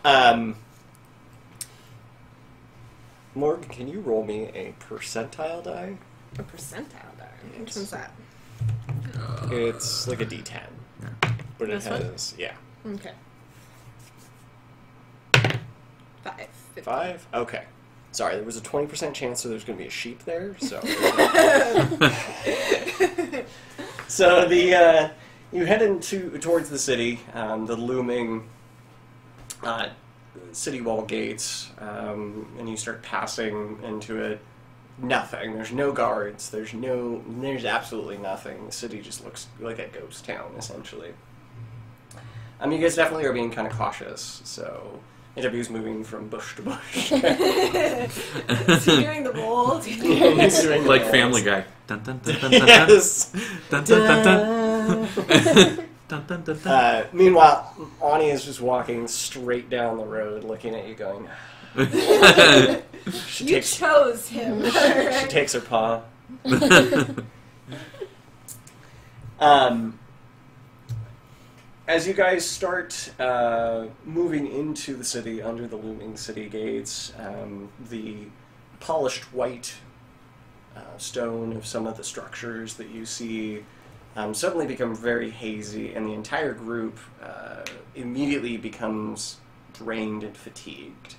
Morgan, can you roll me a percentile die? A percentile die? Which one's that? It's like a D10. But it This one? has, yeah. Okay. 5. 5? Okay. Sorry, there was a 20% chance that there's going to be a sheep there, so... So you head towards the city, the looming city wall gates, and you start passing into it. Nothing. There's no guards. There's absolutely nothing. The city just looks like a ghost town, essentially. You guys definitely are being kind of cautious, so AW's moving from bush to bush. Is he doing the rolls? He's doing Like the Family rolls. Guy. Dun, dun, dun, dun, dun, Yes. dun, dun, dun, dun. Dun, dun, dun, dun. Meanwhile, Ani is just walking straight down the road, looking at you, going. You chose him. She takes her paw. As you guys start moving into the city under the looming city gates, the polished white stone of some of the structures that you see suddenly become very hazy, and the entire group immediately becomes drained and fatigued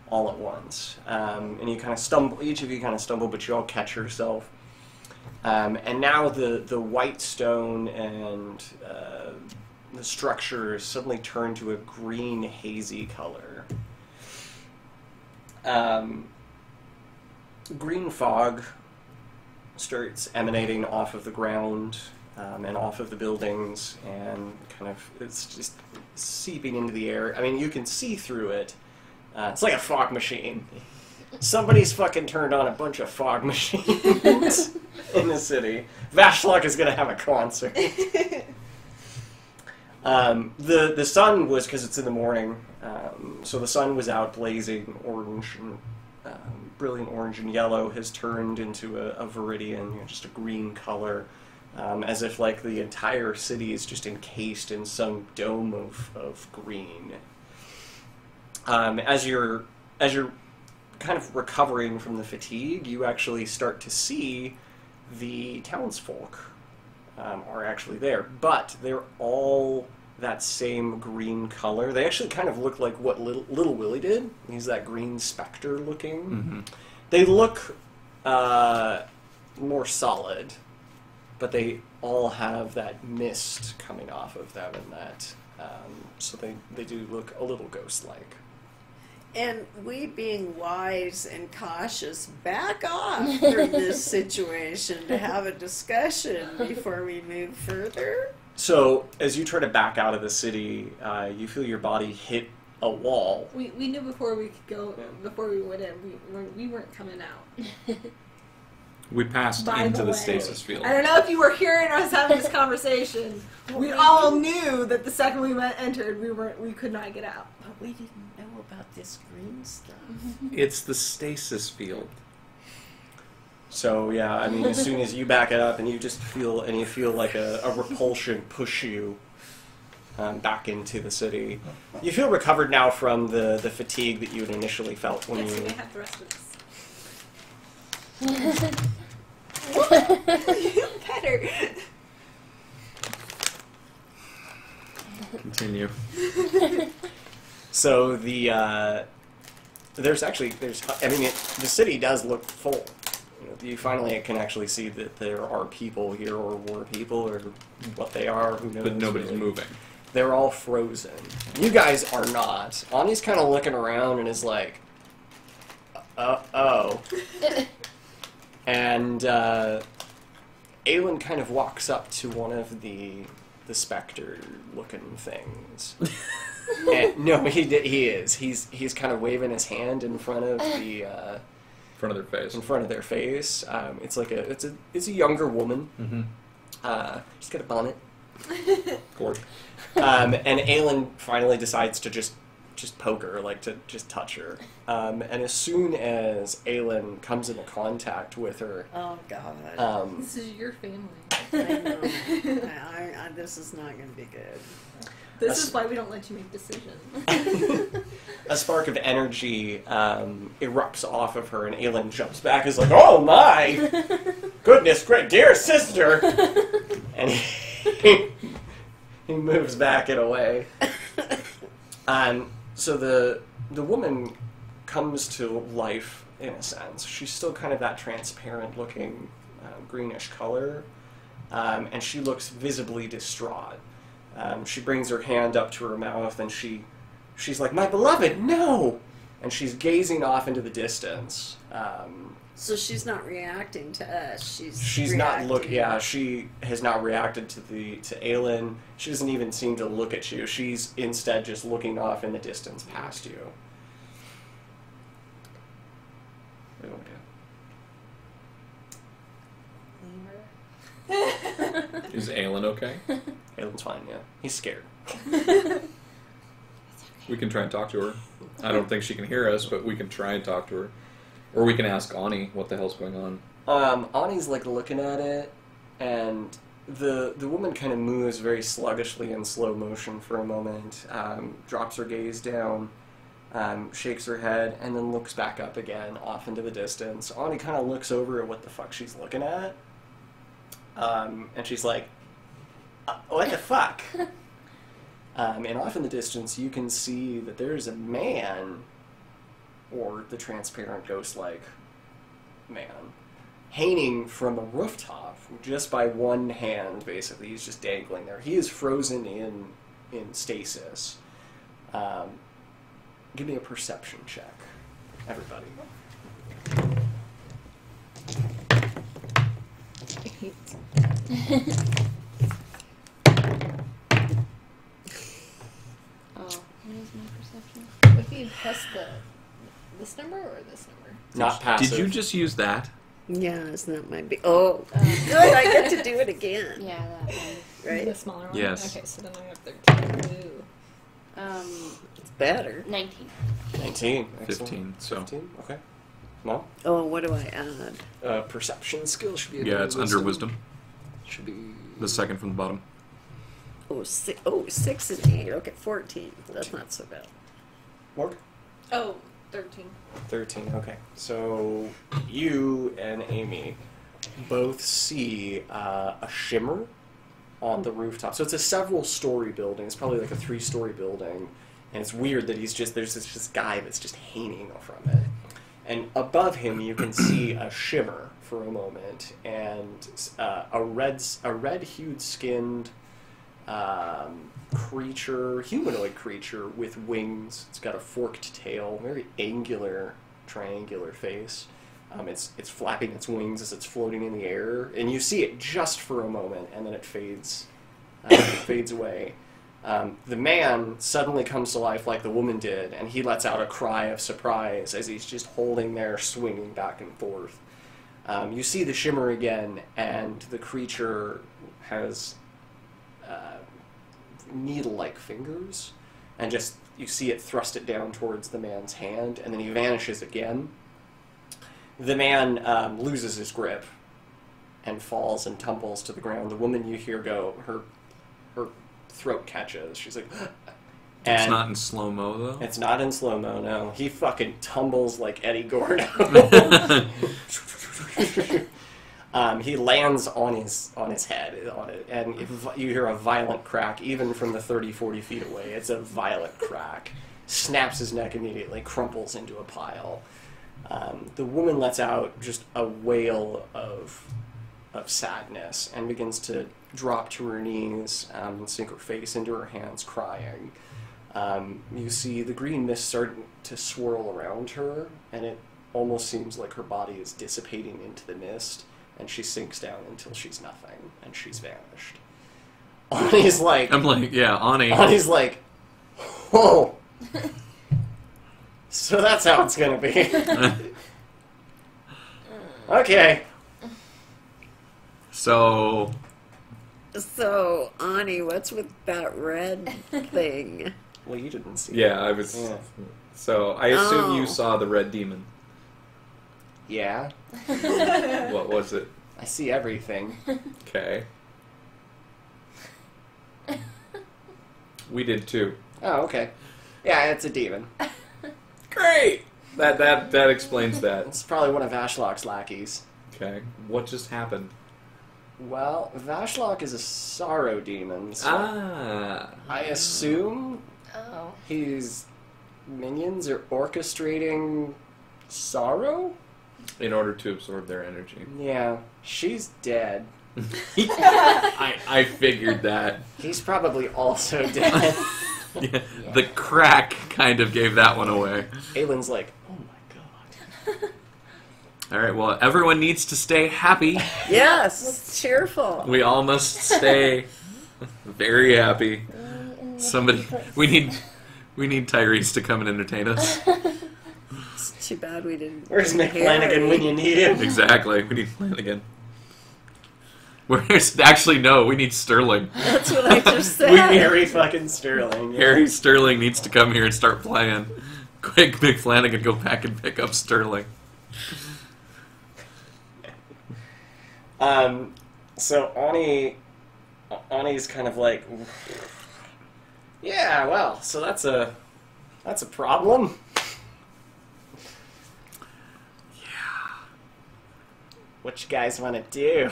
all at once. And you kind of stumble, each of you kind of stumble, but you all catch yourself. And now the white stone and the structures suddenly turn to a green, hazy color. Green fog starts emanating off of the ground and off of the buildings, and kind of it's just seeping into the air. I mean, you can see through it. It's like a fog machine. Somebody's fucking turned on a bunch of fog machines in the city. Vashlock is going to have a concert. The sun was, because it's in the morning, so the sun was out blazing orange, and brilliant orange and yellow has turned into a viridian, just a green color, as if like the entire city is just encased in some dome of green. As you're kind of recovering from the fatigue, you actually start to see the townsfolk are actually there, but they're all that same green color. They actually kind of look like what Little Willie did. He's that green specter looking. Mm-hmm. They look more solid, but they all have that mist coming off of them, and that so they do look a little ghost-like. And we, being wise and cautious, back off from this situation to have a discussion before we move further. So, as you try to back out of the city, you feel your body hit a wall. We knew before we could go, before we went in, we weren't coming out. We passed By into the the way, stasis field. I don't know if you were hearing us having this conversation. We all knew that the second we entered, we could not get out. But we didn't know about this green stuff. It's the stasis field. So yeah, I mean, as soon as you back it up and you feel like a repulsion push you back into the city. You feel recovered now from the fatigue that you had initially felt when Yes, you... we have the rest of this. Better. Continue. So the the city does look full. You finally can actually see that there are people here, or were people, or what they are, who knows. But nobody's really. moving. They're all frozen. You guys are not. Ani's kind of looking around and is like, oh. And Aelin kind of walks up to one of the specter-looking things. And, no, he is. He's kind of waving his hand in front of the... In front of their face. In front of their face. It's like it's a younger woman. Mm-hmm. She's got a bonnet. Cord. And Aelin finally decides to just poke her, like to just touch her. And as soon as Aelin comes into contact with her, Oh God! This is your family. I know. This is not going to be good. This is why we don't let you make decisions. a spark of energy erupts off of her, and Aelin jumps back. Is like, "Oh my goodness, great dear sister!" And he moves back and away. So the woman comes to life in a sense. She's still kind of that transparent-looking greenish color, and she looks visibly distraught. She brings her hand up to her mouth, and she's like, "My beloved, no!" And she's gazing off into the distance. So she's not reacting to us. She's not look. Yeah, she has not reacted to Aelin. She doesn't even seem to look at you. She's instead just looking off in the distance past you. What do you want to do? Is Aelin okay? Aelin's fine. Yeah, he's scared. We can try and talk to her. I don't think she can hear us, but we can try and talk to her. Or we can ask Ani what the hell's going on. Ani's like looking at it, and the woman kind of moves very sluggishly in slow motion for a moment, drops her gaze down, shakes her head, and then looks back up again, off into the distance. Ani kind of looks over at what the fuck she's looking at, and she's like, "What the fuck?" And off in the distance, you can see that there's a man, or the transparent ghost-like man, hanging from a rooftop just by one hand, basically. He's just dangling there. He is frozen in stasis. Give me a perception check, everybody. What is my perception? If you press this number or this number? Not passive. Did you just use that? Yeah, isn't that my Oh, good, I get to do it again. Yeah, that one. Right? The smaller one? Yes. Okay, so then I have 13. Ooh. It's better. 19. 19. Excellent. 15, so. 15? Okay. No? Oh, what do I add? Perception skill should be Yeah, it's under wisdom. Should be... The second from the bottom. Oh, 6 and 8. Okay, 14. That's not so bad. Morg? Oh, 13. 13, okay. So you and Amy both see a shimmer on the rooftop. So it's a several-story building. It's probably like a 3-story building. And it's weird that there's this guy that's just hanging from it. And above him you can see a shimmer for a moment. And a red-hued skinned creature, humanoid creature with wings. It's got a forked tail, very angular, triangular face. It's flapping its wings as it's floating in the air, and you see it just for a moment, and then it fades away. The man suddenly comes to life like the woman did, and he lets out a cry of surprise as he's just holding there, swinging back and forth. You see the shimmer again, and the creature has needle-like fingers, and just you see it thrust it down towards the man's hand, and then he vanishes again. The man loses his grip and falls and tumbles to the ground. The woman you hear go, her throat catches. She's like, and It's not in slow-mo, though? it's not in slow-mo, no. He fucking tumbles like Eddie Gordo. He lands on his head, and you hear a violent crack, even from the 30, 40 feet away. It's a violent crack. Snaps his neck immediately, crumples into a pile. The woman lets out just a wail of sadness and begins to drop to her knees and sink her face into her hands, crying. You see the green mist starting to swirl around her, and it almost seems like her body is dissipating into the mist, and she sinks down until she's nothing, and she's vanished. Ani's like... I'm like, yeah, Ani. Ani's like, oh. So that's how it's gonna be. Okay. So, Ani, what's with that red thing? Well, you didn't see yeah, it. I was... Yeah. So, I assume Oh. you saw the red demon. Yeah. What was it? I see everything. Okay. We did too. Oh, okay. Yeah, it's a demon. Great! That explains that. It's probably one of Vashlock's lackeys. Okay. What just happened? Well, Vashlock is a sorrow demon, so I assume Oh. his minions are orchestrating sorrow? In order to absorb their energy. Yeah, she's dead. I figured that. He's probably also dead. Yeah, the crack kind of gave that one away. Aylin's like, oh my god. All right, well, everyone needs to stay happy. Yes, cheerful. We all must stay very happy. Somebody, we need Tyrese to come and entertain us. It's too bad we didn't. Where's bring McFlanagan Harry. when you need him? Exactly, we need Flanagan. Where's actually no? We need Sterling. That's what I just said. We Harry fucking Sterling. Yeah. Harry Sterling needs to come here and start playing. Quick, Big Flanagan, go back and pick up Sterling. So Ani's kind of like, yeah, well, so that's a problem. Yeah. What you guys want to do?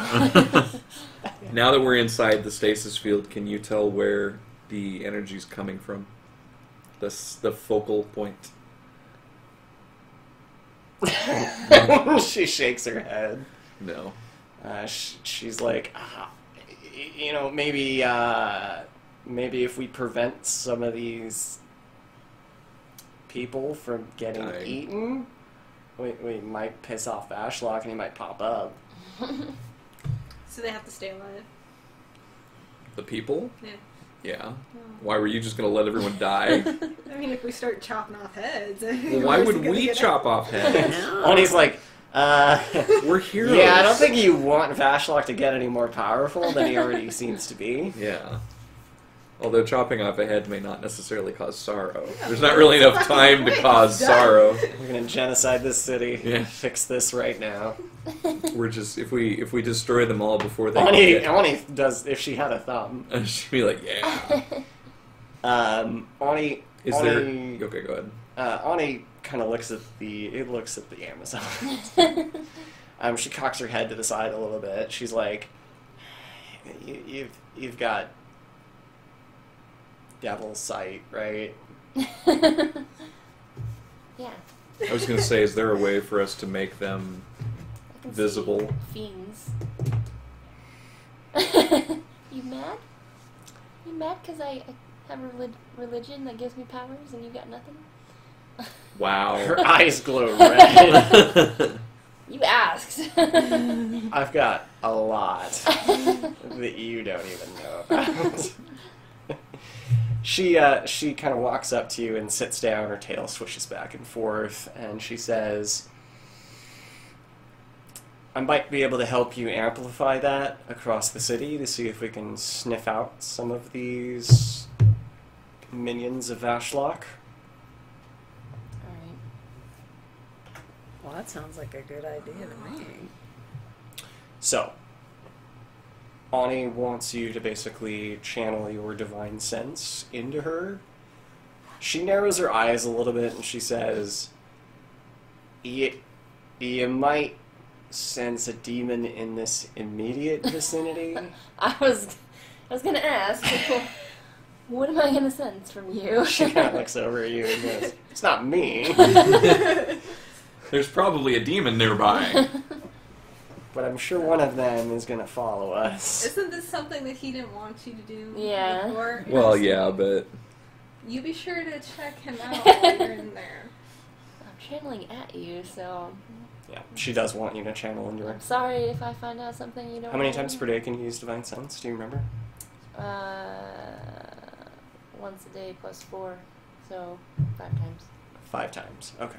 Now that we're inside the stasis field, can you tell where the energy's coming from? The focal point. She shakes her head. No. She's like, maybe if we prevent some of these people from getting Dying. eaten, we might piss off Ashlock and he might pop up. So they have to stay alive. The people? Yeah. Yeah. Why were you just going to let everyone die? I mean, if we start chopping off heads. Well, why would we chop off heads? No. Ani's like, We're heroes. yeah, I don't think you want Vashlock to get any more powerful than he already seems to be. Yeah. Although chopping off a head may not necessarily cause sorrow. There's not really enough time to cause sorrow. We're gonna genocide this city. Yeah. Fix this right now. We're just if we destroy them all before they Ani does if she had a thumb. she'd be like, yeah. Ani Is there? Okay, go ahead. Ani kind of looks at the Amazon. She cocks her head to the side a little bit. She's like, "You've got devil's sight, right?" Yeah. I was gonna say, is there a way for us to make them I can visible? see fiends. You mad? You mad because I have a religion that gives me powers and you got nothing? Wow. Her eyes glow red. You asked. I've got a lot that you don't even know about. She kind of walks up to you and sits down. Her tail swishes back and forth, and she says, "I might be able to help you amplify that across the city to see if we can sniff out some of these minions of Vashlock." Alright. Well, that sounds like a good idea to me. So, Ani wants you to basically channel your divine sense into her. She narrows her eyes a little bit and she says, You might sense a demon in this immediate vicinity. I was gonna ask, what am I gonna sense from you? She kind of looks over at you and goes, "It's not me, There's probably a demon nearby. but I'm sure one of them is going to follow us." Isn't this something that he didn't want you to do Yeah. before? Well, yeah, but You be sure to check him out while you're in there. I'm channeling at you, so Yeah, she does want you to channel into her. I'm sorry if I find out something you don't How many know. times per day can you use divine sense? Do you remember? Once a day plus 4, so 5 times. 5 times. Okay.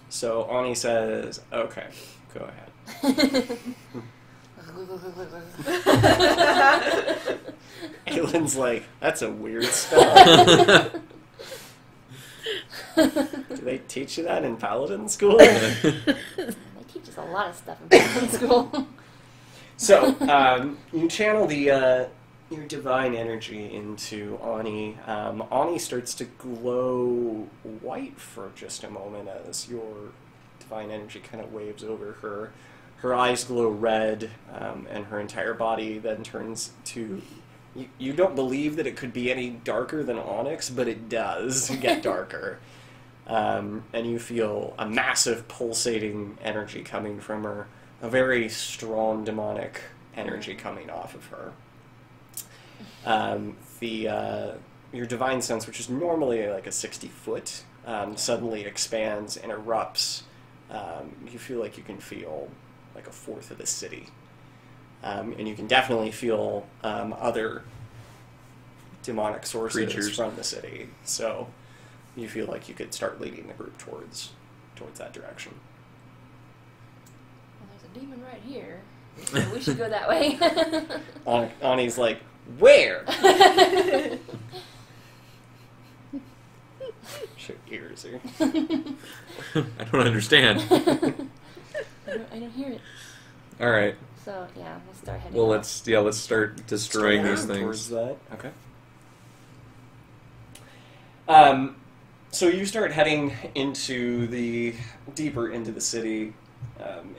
So Ani says, "Okay, go ahead." Aylin's like, "That's a weird spell." Do they teach you that in Paladin school? They teach us a lot of stuff in Paladin school. So, you channel the your divine energy into Ani. Ani starts to glow white for just a moment as your divine energy kind of waves over her. Her eyes glow red, and her entire body then turns to... You don't believe that it could be any darker than onyx, but it does get darker. And you feel a massive pulsating energy coming from her. A very strong demonic energy coming off of her. Your divine sense, which is normally like a 60-foot, suddenly expands and erupts. You feel like you can feel like a fourth of the city. And you can definitely feel other demonic sources Creatures from the city. So you feel like you could start leading the group towards that direction. Well, there's a demon right here. So we should go that way. Ani's like, where? Your ears are... I don't understand. I don't hear it. All right. So yeah, we'll start heading. Well, off. let's start destroying these Towards things. that. Okay. So you start heading deeper into the city.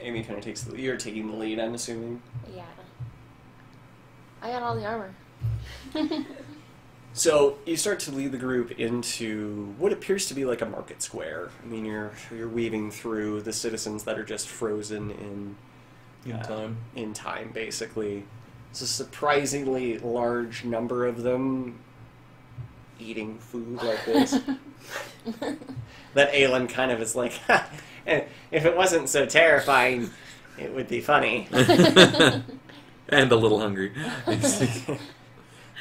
Amy kind of takes the lead. You're taking the lead, I'm assuming. Yeah. I got all the armor. So you start to lead the group into what appears to be like a market square. I mean, you're weaving through the citizens that are just frozen in time, basically. It's a surprisingly large number of them eating food like this. That Aelin kind of is like, if it wasn't so terrifying, it would be funny. And a little hungry.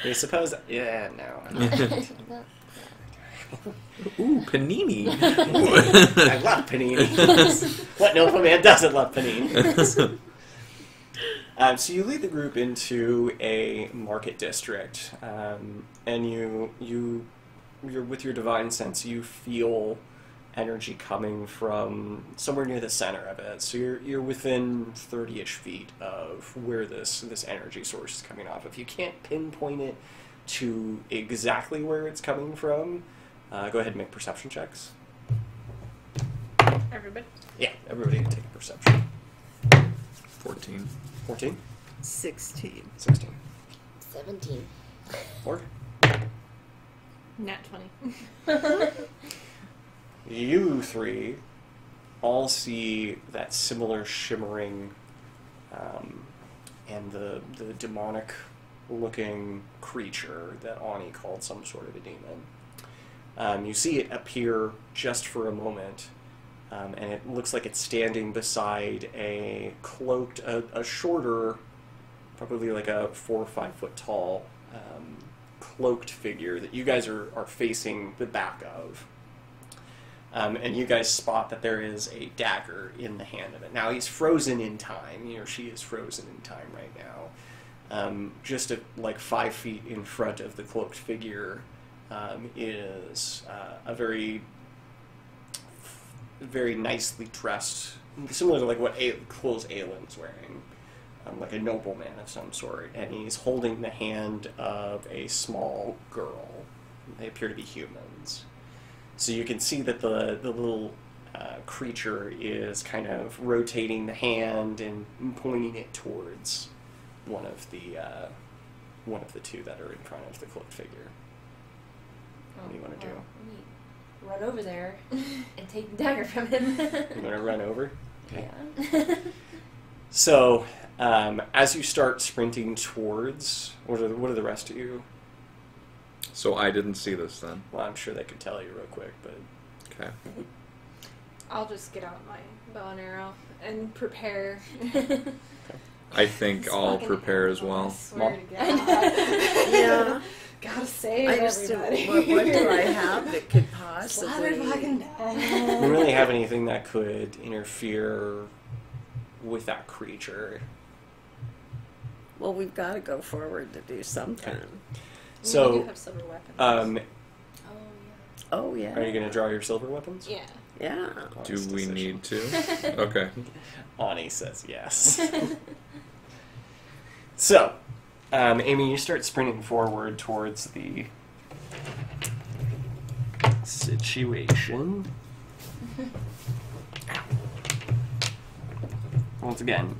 You suppose? Yeah, no. Ooh, panini. I love paninis. What nobleman doesn't love paninis? So you lead the group into a market district, and you're with your divine sense. You feel energy coming from somewhere near the center of it. So you're within 30-ish feet of where this energy source is coming off. If you can't pinpoint it to exactly where it's coming from, go ahead and make perception checks. Everybody. Yeah, everybody can take a perception. 14. 14? 16. 16. 17. 4? Nat 20. You three all see that similar shimmering and the demonic-looking creature that Ani called some sort of a demon. You see it appear just for a moment, and it looks like it's standing beside a cloaked, a shorter, probably like a 4 or 5 foot tall, cloaked figure that you guys are facing the back of. And you guys spot that there is a dagger in the hand of it. Now, he's frozen in time. He or she is frozen in time right now. Just like 5 feet in front of the cloaked figure is a very, very nicely dressed, similar to like what clothes Aelin's wearing, like a nobleman of some sort. And he's holding the hand of a small girl. They appear to be humans. So you can see that the little creature is kind of rotating the hand and pointing it towards one of the two that are in front of the cloaked figure. What do you want to do? We run over there and take the dagger from him. You want to run over? Okay. Yeah. So as you start sprinting towards, what are the rest of you? So I didn't see this then. Well, I'm sure they could tell you real quick, but... Okay. I'll just get out my bow and arrow and prepare. I think It's I'll fucking prepare as terrible, I well. swear to God. Yeah. Gotta save I just everybody. what do I have that could possibly... Slaughter fucking You die. don't really have anything that could interfere with that creature. Well, we've got to go forward to do something. We So, do have silver weapons. Oh, yeah. are you going to draw your silver weapons? Yeah. Yeah. Do Honest we decision. need to? Okay. Ani says yes. So, Amy, you start sprinting forward towards the situation. Once again,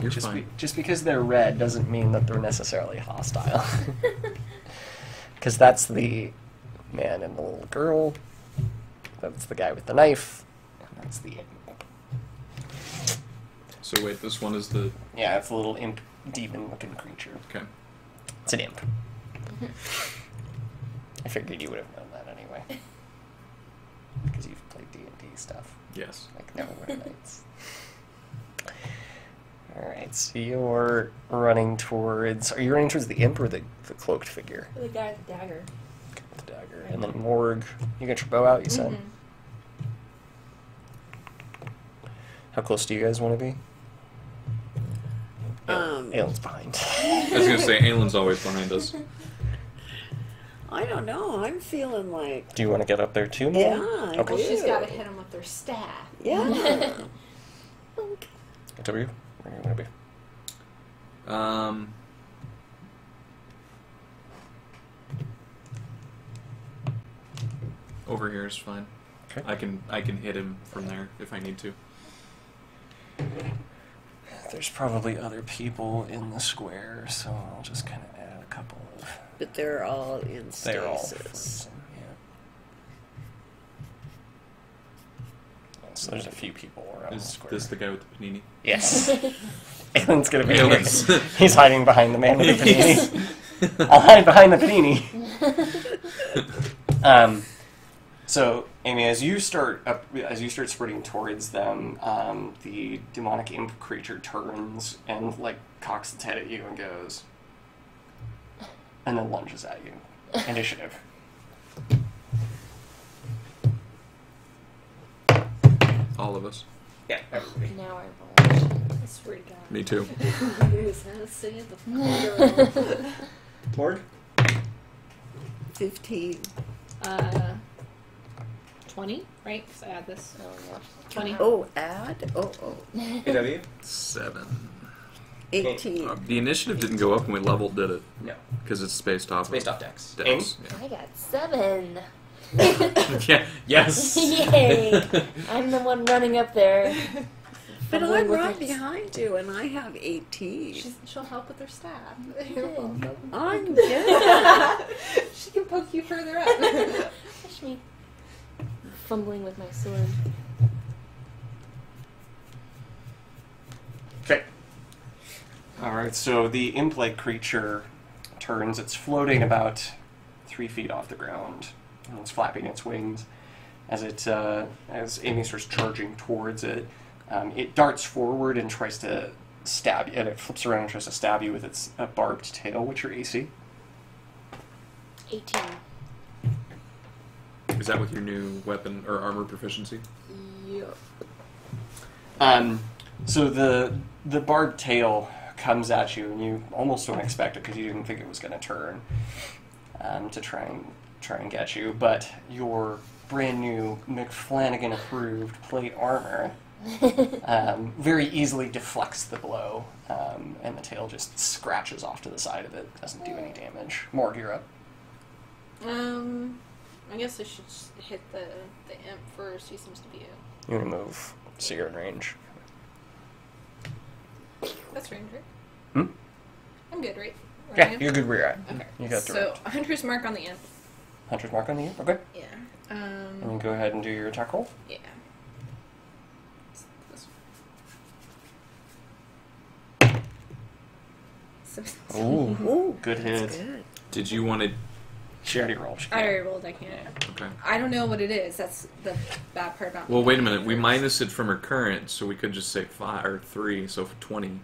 You're fine. just because they're red doesn't mean that they're necessarily hostile. Because that's the man and the little girl. That's the guy with the knife. And that's the imp. So wait, this one is the... Yeah, it's a little imp demon-looking creature. Okay. It's an imp. I figured you would have known that anyway. Because you've played D&D stuff. Yes. Like Neverwinter Nights. Alright, so you're running towards... Are you running towards the imp or the cloaked figure? The guy with the dagger. The dagger. And then Morg, you got your bow out, you said? Mm-hmm. How close do you guys want to be? Aelin's behind. I was going to say, Aelin's always behind us. I don't know. I'm feeling like... Do you want to get up there too, Morg? Yeah, I Okay. Well, she's do. got to hit him with her staff. Yeah. It's over you. Where are you going to be? Over here is fine. Okay. I can hit him from there if I need to. There's probably other people in the square, so I'll just kind of add a couple of... But they're all in stasis. They're all frozen, yeah. So there's a few people around the Is square. this the guy with the panini? Yes. Aelin's gonna be Aelin's. here. He's hiding behind the man with the panini. I'll hide behind the panini. So, Amy, as you start sprinting towards them, the demonic imp creature turns and like cocks its head at you and goes, and then lunges at you. Initiative. All of us. Yeah, everybody. Now I roll. I swear to God. Me too. Morg? 15. 20, right? Because I add this. Oh, yeah. 20. Oh, add? Oh. AW? 7. 18. The initiative didn't go up when we leveled, did it? No. Because it's based off. It's based off Dex. Dex. I got 7. Yeah. Yes. Yay! I'm the one running up there. But Fumbling I'm with right my- behind you, and I have 18. She'll help with her staff. Good. I'm good. She can poke you further up. Push me. Fumbling with my sword. Okay. Alright, so the imp-like creature turns. It's floating about 3 feet off the ground, and it's flapping its wings. As Amy starts charging towards it, it darts forward and tries to stab you, and it flips around and tries to stab you with its barbed tail. What's your AC? 18. Is that with your new weapon or armor proficiency? Yep. So the barbed tail comes at you, and you almost don't expect it because you didn't think it was going to turn to try and get you. But your brand new McFlanagan approved plate armor very easily deflects the blow, and the tail just scratches off to the side of it. Doesn't do any damage. Morg, you're up. I guess I should just hit the imp first. He seems to be You want to move, so you're in range. That's range, right? Hmm? I'm good, right? Where I Yeah, am? you're good where you're at. Okay. You got So, direct. Hunter's Mark on the imp. Hunter's mark on the imp. Okay. Yeah. And then go ahead and do your attack roll. Yeah. This one. Ooh, Ooh, good that's hit. good. Did you want to? She already rolled. She I can't. already rolled. I can't. Okay. I don't know what it is. That's the bad part about. Well, me wait a doing minute. it We first. minus it from her current, so we could just say 5 or 3, so for 20.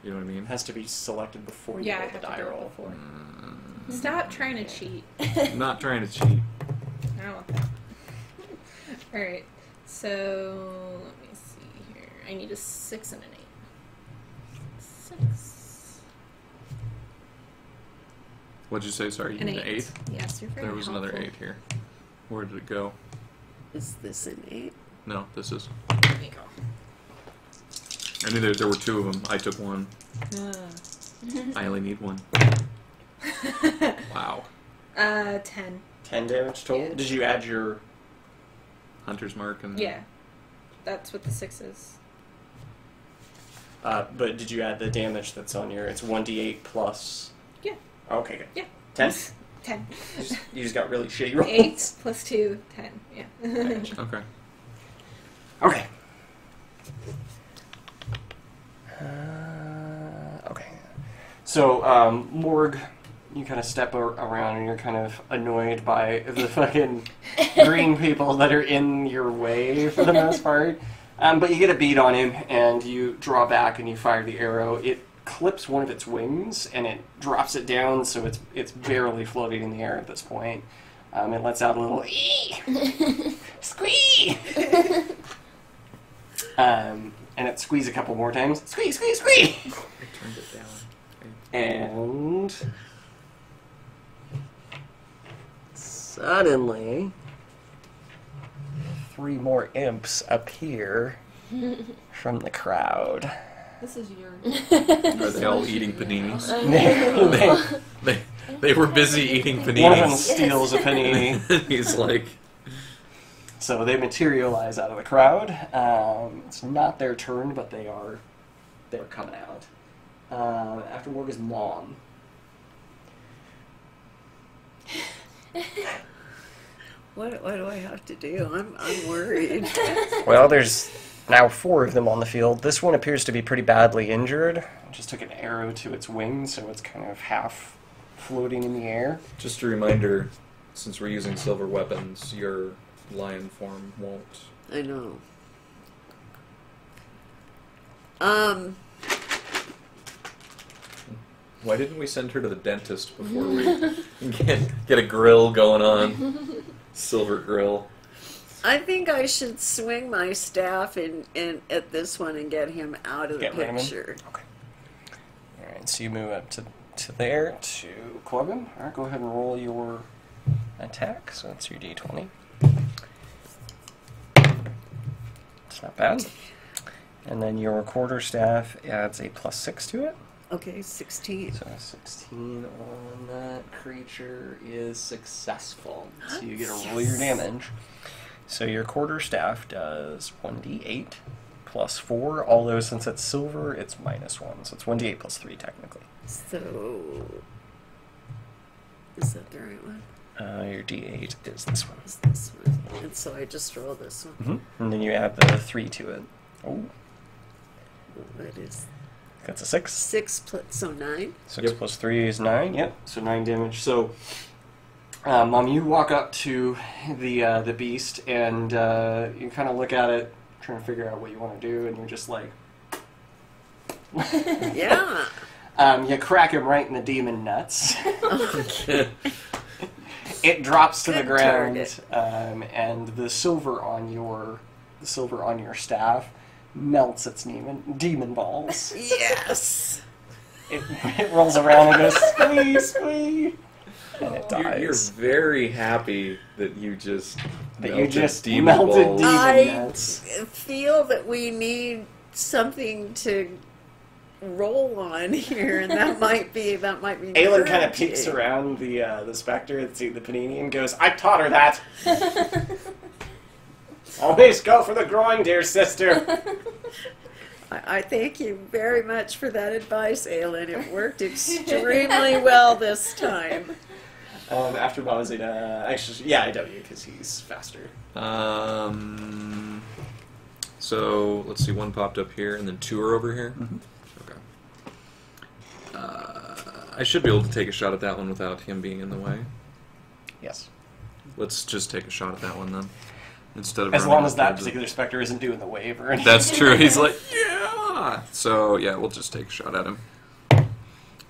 You know what I mean? It has to be selected before you Yeah, I roll the have to die do it roll. before. Stop trying to cheat. I'm not trying to cheat. I don't want that. Alright, so let me see here. I need a 6 and an 8. 6 What'd you say? Sorry, you and need an 8? Yes, you're very There was another helpful. 8 here. Where did it go? Is this an 8? No, this is. There you go. I knew there were 2 of them. I took 1. I only need one. Wow. 10. 10 damage total. Yeah. Did you add your... Hunter's mark and Yeah. That's what the 6 is. but did you add the damage that's on your... It's 1d8 plus... Yeah. Okay, good. Yeah. 10? 10. You just got really shitty rolls. 8 plus 2, 10. Yeah. Okay. Okay. Okay. So, Morg, you kind of step around and you're kind of annoyed by the fucking green people that are in your way for the most part. But you get a bead on him and you draw back and you fire the arrow. It clips one of its wings and it drops it down, so it's barely floating in the air at this point. It lets out a little squee, and it squeezes a couple more times. Squee, squee, squee. I turned it down. And suddenly, 3 more imps appear from the crowd. This is your... Are they all eating paninis? They were busy eating paninis. One of them steals a panini. He's like... So they materialize out of the crowd. It's not their turn, but they're coming out. After Morg is Mom. What do I have to do? I'm worried. Well, there's now 4 of them on the field. This one appears to be pretty badly injured. It just took an arrow to its wing, so it's kind of half floating in the air. Just a reminder, since we're using silver weapons, your lion form won't. I know. Why didn't we send her to the dentist before we get a grill going on? Silver grill. I think I should swing my staff in at this one and get him out of the Get rid of him? picture. Okay. Alright, so you move up to there to club him. Alright, go ahead and roll your attack. So that's your d20. It's not bad. And then your quarterstaff adds a +6 to it. Okay, 16. So 16 on that creature is successful. So you get to roll your damage. So your quarterstaff does 1d8 plus 4. Although since it's silver, it's -1. So it's 1d8 plus 3 technically. So, is that the right one? Your d8 is this one. Is this one? And so I just roll this one. Mm-hmm. And then you add the 3 to it. Oh, What is that's a 6. 6 plus, so 9? 6 Yep. plus 3 is 9. Yep. So 9 damage. So, Mom, you walk up to the beast and you kind of look at it, trying to figure out what you want to do, and you're just like, Yeah. you crack him right in the demon nuts. Okay. It drops to the Good ground, target. and the silver on your staff melts its demon balls. Yes. It rolls around and goes squee, squee, and it You're dies. very happy that you just demon melted balls. demon I nuts. feel that we need something to roll on here, and that might be Aelin kind of peeks encouraging. around the specter and sees the panini and goes, "I taught her that. Always go for the groin, dear sister." I thank you very much for that advice, Aelin. It worked extremely well this time. After Bozzy, actually, yeah, IW because he's faster. So let's see, 1 popped up here, and then 2 are over here. Mhm. Okay. I should be able to take a shot at that one without him being in the way. Yes, Let's just take a shot at that one then, instead of as running long as that towards it. particular specter isn't doing the wave or anything. That's true. He's like, yeah. So yeah, we'll just take a shot at him.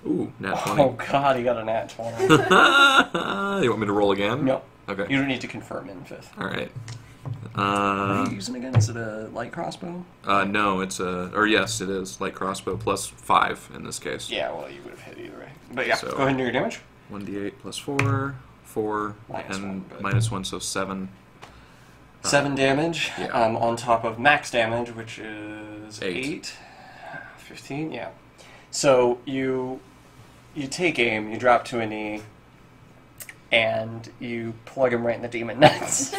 Ooh, nat 20. Oh God, he got a nat 20. You want me to roll again? No, Okay. you don't need to confirm in 5th. All right. What are you using again? Is it a light crossbow? No, it's yes, it is light crossbow plus 5 in this case. Yeah, well, you would have hit either way. But yeah, So- go ahead and do your damage. 1d8 plus 4, 4, Minus and one, but- -1, so 7. 7 damage, yeah. on top of max damage, which is Eight. 8. 15, yeah. So you take aim, you drop to a knee, and you plug him right in the demon nuts.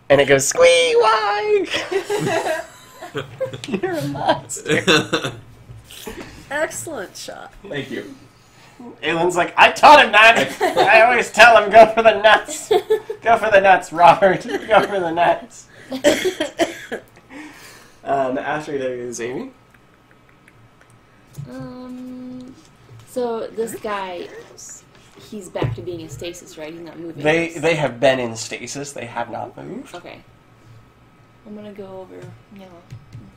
And it goes, squee, why? You're a monster. Excellent shot. Thank you. Aylin's like, I taught him that. I always tell him, go for the nuts. Go for the nuts, Robert. Go for the nuts. After that is Amy. So this guy, he's back to being in stasis, right? He's not moving. They have been in stasis. They have not moved. Okay. I'm gonna go over, and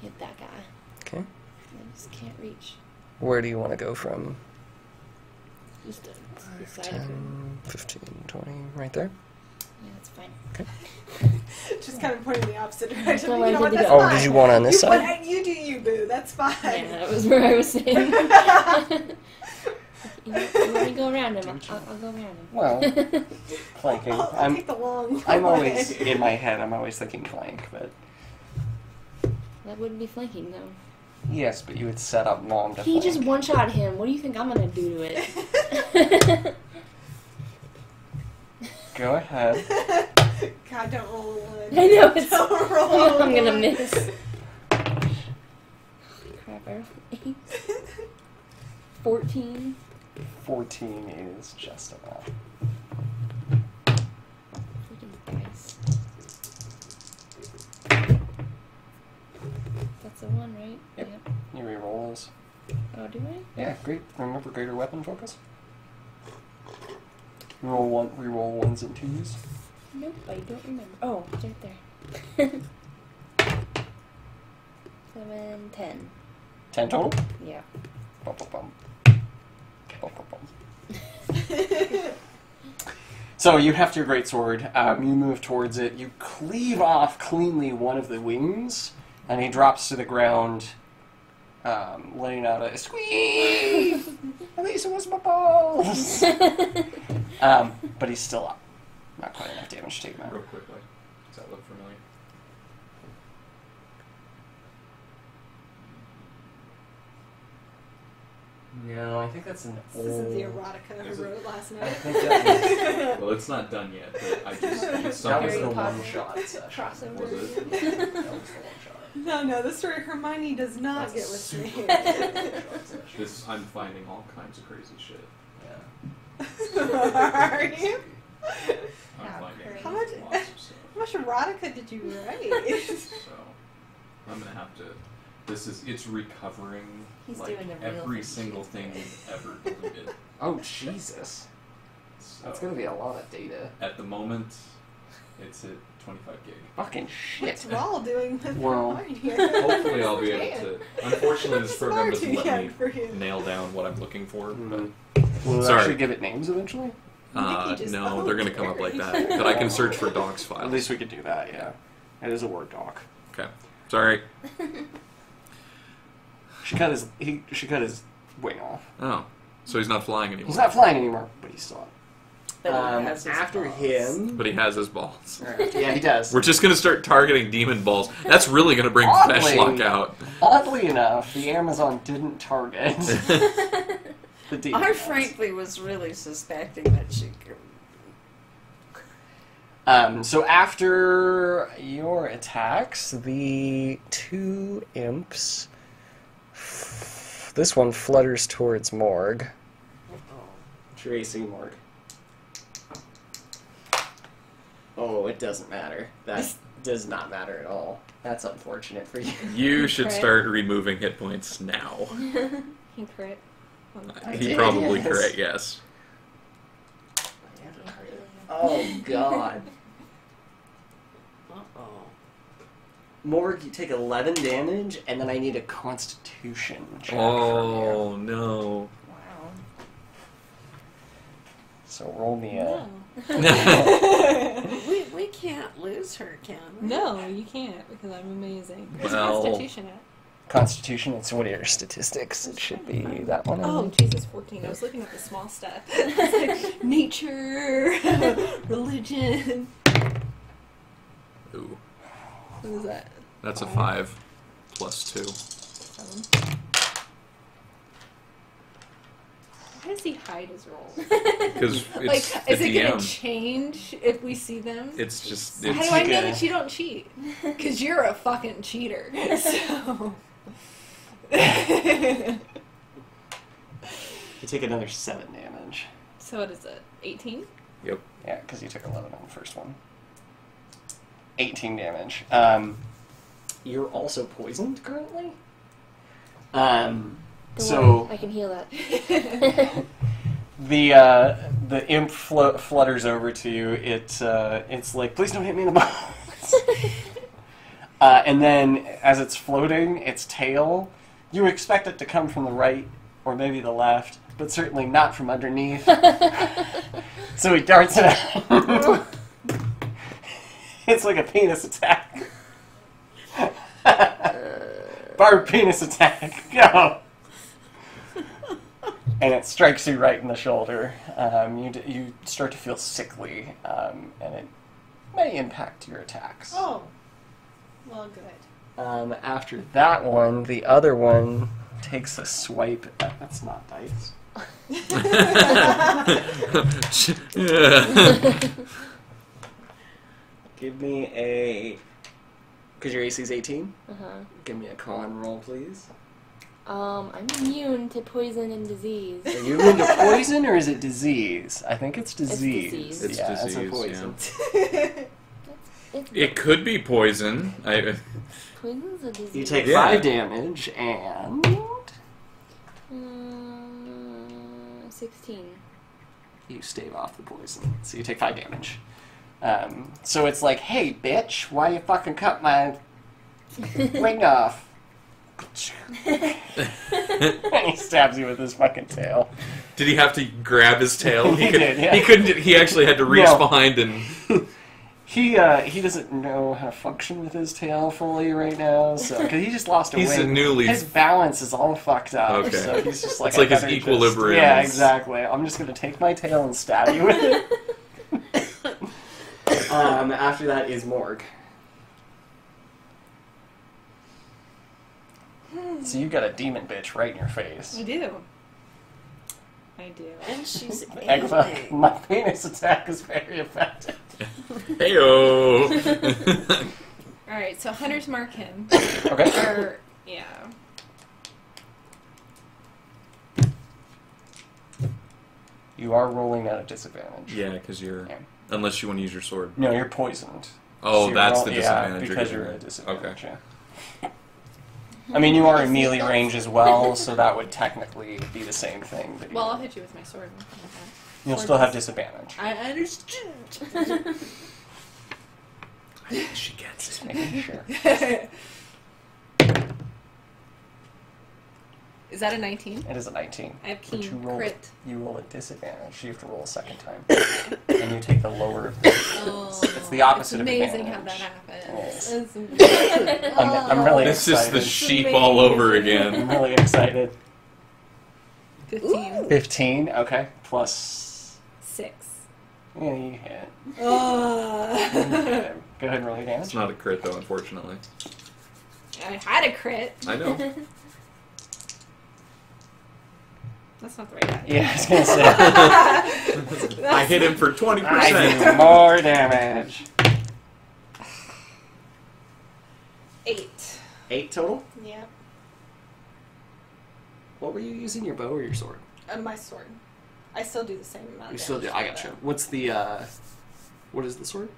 hit that guy. Okay. I just can't reach. Where do you want to go from? Just beside of him. 10, 15, 20, right there? Yeah, that's fine. Just kind of pointing the opposite direction. No, You I know did what, the that's go- Oh, fine. did you want on this side? You do you, boo. That's fine. Yeah, that was where I was saying. you want to go around him? I'll go around him. Well, flanking. I'll take the long I'm way. always, in my head, I'm always thinking flank, but... That wouldn't be flanking, though. Yes, but you would set up long to He flank. just one-shot him. What do you think I'm gonna do to it? Go ahead. God, don't roll a one. I know, it's... Don't roll a I'm gonna one. miss. Crap, I rolled 8. 14. 14 is just enough. Freaking dice. That's a 1, right? Yep. You reroll those. Oh, do I? Yeah, great. Remember greater weapon focus? Reroll ones and twos. Nope, I don't remember. Oh, it's right there. 7, 10. 10 total? Yeah. Bum, bum, bum. Bum, bum, bum. So you heft your greatsword, you move towards it, you cleave off cleanly one of the wings, and he drops to the ground, letting out a squeak! At least it was my balls! But he's still up. Not quite enough damage to take him out. Real quickly. Does that look familiar? No, I think that's an This isn't the erotica I Is it? wrote last I night. think that Well, it's not done yet, but I just... It's was something Very the popular. one-shot session. Crossover. Was it? That was the one-shot. No, the story Hermione does not That's get with me. super one-shot session. This, I'm finding all kinds of crazy shit. Yeah. Are you? I'm How finding crazy. How much- lots of stuff. How much erotica did you write? So, I'm gonna have to... It's recovering, He's like, doing the real every thing. single thing we've ever deleted. Oh, Jesus. So, That's gonna be a lot of data. at the moment, it's at 25 gig. Fucking shit. What's Rawl doing with Well, Hermione here? Hopefully I'll be able to... Unfortunately, this program It's far doesn't too let young for me him. nail down what I'm looking for. But, Will it Sorry. actually give it names eventually? Nikki just no, they're gonna come up like that. But I can search for docs files. At least we could do that, yeah. It is a Word doc. Okay. Sorry. She cut his wing off. Oh. So he's not flying anymore. He's not flying anymore, but he's still up. But he has his After balls. him... But he has his balls. Yeah, he does. We're just gonna start targeting demon balls. That's really gonna bring Oddly- Fleshlock out. Oddly enough, the Amazon didn't target the demon. I nuts. frankly was really suspecting that she could. So after your attacks, the two imps... This one flutters towards Morg. Tracy Morg. Oh, it doesn't matter. That does not matter at all. That's unfortunate for you. You should Crit. start removing hit points now. He crit. He did, probably yes. crit, yes. Oh, God. Uh-oh. Morg, you take 11 damage, and then I need a Constitution check from you. Oh no. Wow. So roll me a... We can't lose her, can we? No, you can't because I'm amazing. Where's Well- Constitution at? Constitution, it's what are your statistics? It should be that one. I Oh, think. Jesus, 14. I was looking at the small stuff. It's like nature, religion. Ooh. What is that? That's a 5. +2. 7. Why does he hide his roll? Because Like, it's is the it going DM. to change if we see them? It's just... How do It's, I know that you don't cheat? Because you're a fucking cheater. So... You take another 7 damage. So what is it? 18? yep. Yeah, because you took 11 on the first one. 18 damage. You're also poisoned currently. Don't So worry, I can heal that. the imp flutters over to you. It's like, please don't hit me in the bones. And then as it's floating, its tail, you expect it to come from the right or maybe the left, but certainly not from underneath. So he darts it out. It's like a penis attack. Barbed penis attack. Go. And it strikes you right in the shoulder. You start to feel sickly, and it may impact your attacks. Oh. Well, good. After that one, the other one takes a swipe. That's not dice. Give me a... Because your AC is 18? Give me a con roll, please. I'm immune to poison and disease. Are you into poison or is it disease? I think it's disease. disease. It's yeah, disease, it's a poison. It's It could be poison. poison's a disease. You take Yeah. 5 damage and... 16. You stave off the poison. So you take 5 damage. So it's like, hey, bitch, why you fucking cut my wing off? And he stabs you with his fucking tail. Did he have to grab his tail? He did, yeah. He couldn't. He actually had to reach No. behind and. He doesn't know how to function with his tail fully right now, so because he just lost a He's wing. a newly- His balance is all fucked up. Okay. So he's just like It's like his I better just- equilibrium Yeah, is- exactly. I'm just gonna take my tail and stab you with it. After that is Morg. So you got a demon bitch right in your face. I do. I do. And she's Egg fuck. angry. My penis attack is very effective. Heyo. Alright, so hunters mark him. Okay. Or, yeah. You are rolling at a disadvantage. Yeah, because you're. Yeah. Unless you want to use your sword. No, you're poisoned. Oh, So that's you're the roll- disadvantage. Yeah, because you're you're at a giving. disadvantage. Okay. Yeah. I mean, you are in melee range as well, so that would technically be the same thing. But Well, I'll hit you with my sword. you'll still have disadvantage. I understand. I think she gets Just it. making sure. Is that a 19? It is a 19. I have But keen you roll, crit. you roll at disadvantage. You have to roll a second time. And you take the lower of the Oh, It's the opposite of it's amazing how advantage. that Yes. happens. It's I'm really This excited. is the sheep all over I'm again. really excited. 15. 15, okay. Plus... 6. Yeah, you hit. Oh. You hit. Go ahead and roll your damage. It's not a crit though, unfortunately. I had a crit. I know. That's not the right guy. Yeah, I was gonna say. I hit him for 20%. I do more damage. 8. 8 total? Yeah. What were you using, your bow or your sword? My sword. I still do the same amount. You of still do. damage I with gotcha. it. What's the, what is the sword?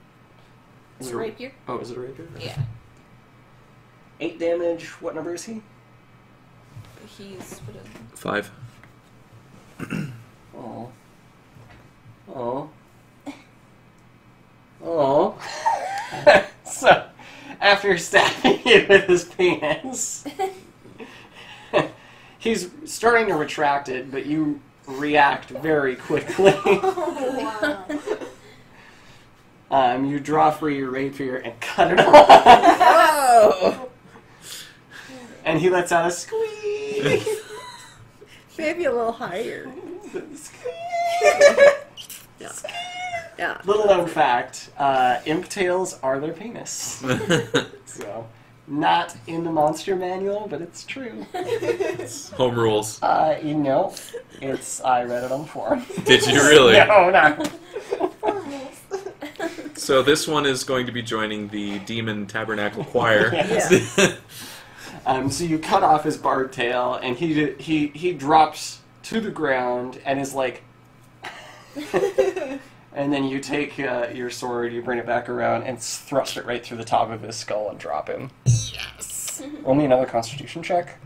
It's Is a it rapier. Oh, is it a rapier? Yeah. 8 damage. What number is he? He's. What is 5. Oh. Oh. Oh. So, after stabbing you with his penis, he's starting to retract it, but you react very quickly. You draw free your rapier and cut it off. Whoa! And he lets out a squeak. Maybe a little higher. Yeah. Yeah. Little known fact, imp tails are their penis. So, Not in the monster manual, but it's true. Home rules. You know, I read it on the forum. Did you really? No, no. So this one is going to be joining the Demon Tabernacle Choir. Yes. So you cut off his barred tail, and he drops to the ground and is like... And then you take your sword, you bring it back around, and thrust it right through the top of his skull and drop him. Yes. Only another Constitution check.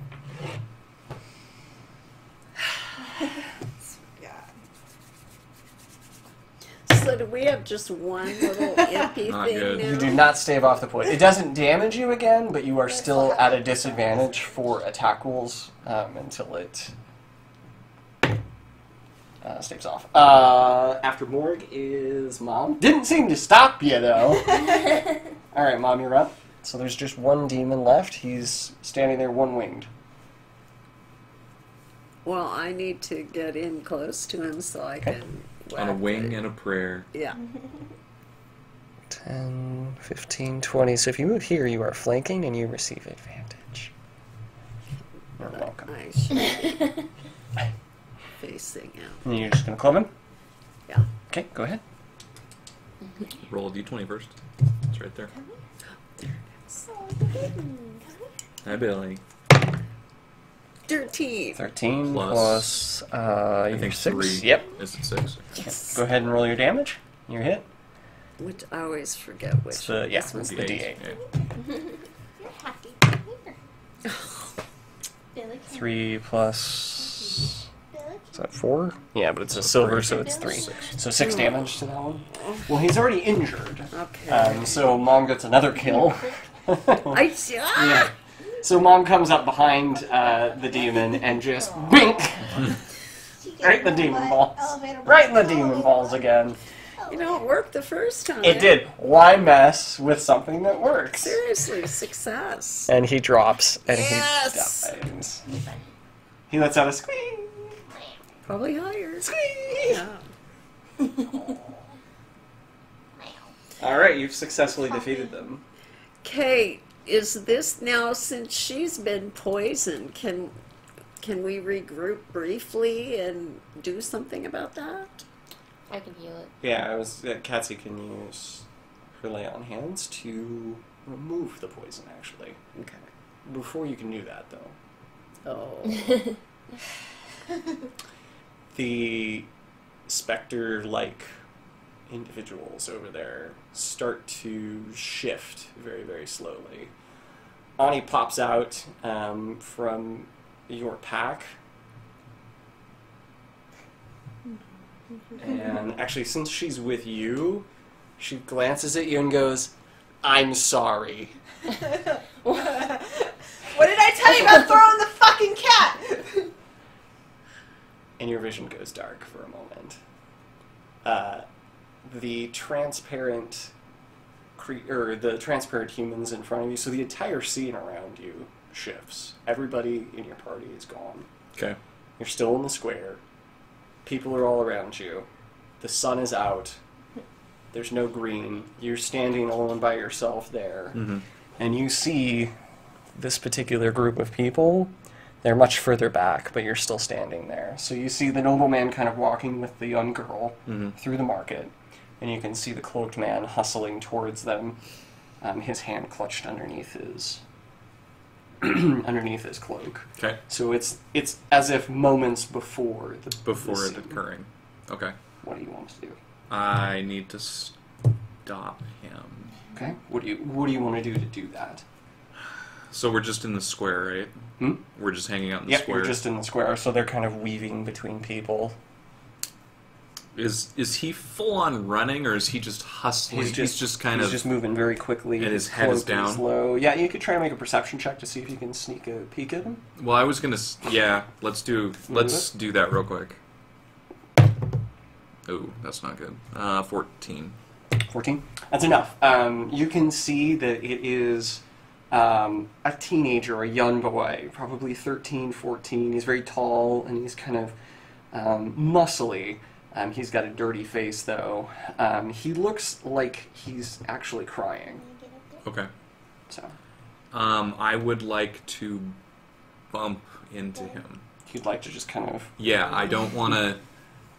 So do we have just one little impy Not thing good. now? You do not stave off the point. It doesn't damage you again, but you are still at a disadvantage for attack rolls until it staves off. After Morg is Mom. Didn't seem to stop you, though. Alright, Mom, you're up. So there's just one demon left. He's standing there one-winged. Well, I need to get in close to him so I can... On a whack wing it. and a prayer. Yeah. 10, 15, 20. So if you move here, you are flanking and you receive advantage. You're welcome. I should facing out. And you're just going to club him? Yeah. Okay, go ahead. Roll a d20 first. It's right there. Hi, Billy. 13. 13 Plus, plus I your think 6. 3. Yep. Is it 6? Yes. Go ahead and roll your damage. Your hit. Which I always forget which. It's the, yeah, This one's it's the D8. Yeah. You're happy to be here. Billy, 3 plus... Billy, Is that 4? Yeah, but it's a silver, so it's 3. So 6 damage to that one. Well, he's already injured. Okay. So Mom gets another kill. I Yeah. So Mom comes up behind the demon and just bink! Right in the demon balls. Right in the demon balls again. You know, it worked the first time. It did. Why mess with something that works? Seriously, success. And he drops, and Yes! he dies. He lets out a squeak. Probably higher. Squeak. Yeah. Alright, you've successfully defeated them. Kate, is this now, since she's been poisoned, can we regroup briefly and do something about that? I can heal it. Yeah, Catzi can use her lay on hands to remove the poison, actually. Okay. Before you can do that, though, Oh. the specter-like individuals over there start to shift very, very slowly. Ani pops out from your pack. And actually, since she's with you, she glances at you and goes, "I'm sorry." What did I tell you about throwing the fucking cat? And your vision goes dark for a moment. The transparent the transparent humans in front of you, so the entire scene around you shifts. Everybody in your party is gone. Okay. You're still in the square. People are all around you. The sun is out. There's no green. You're standing alone by yourself there. Mm-hmm. And you see this particular group of people. They're much further back, but you're still standing there. So you see the nobleman kind of walking with the young girl through the market. And you can see the cloaked man hustling towards them, his hand clutched underneath his underneath his cloak. Okay. So it's as if moments before the Before it scene. occurring. Okay. What do you want to do? I need to stop him. Okay. What do you want to do that? So we're just in the square, right? Hmm? We're just hanging out in the Yep, square. you're just in the square, so they're kind of weaving between people. Is he full on running, or is he just hustling? He's just He's just moving very quickly. And his head is cloak down? Low. Yeah, you could try to make a perception check to see if you can sneak a peek at him. Well, I was gonna. Yeah, let's do that real quick. Oh, that's not good. 14. 14? That's enough. You can see that it is a teenager, a young boy, probably 13, 14. He's very tall, and he's kind of muscly. He's got a dirty face, though. He looks like he's actually crying. Okay. So, I would like to bump into him. You'd like to just kind of... Yeah, I don't want to.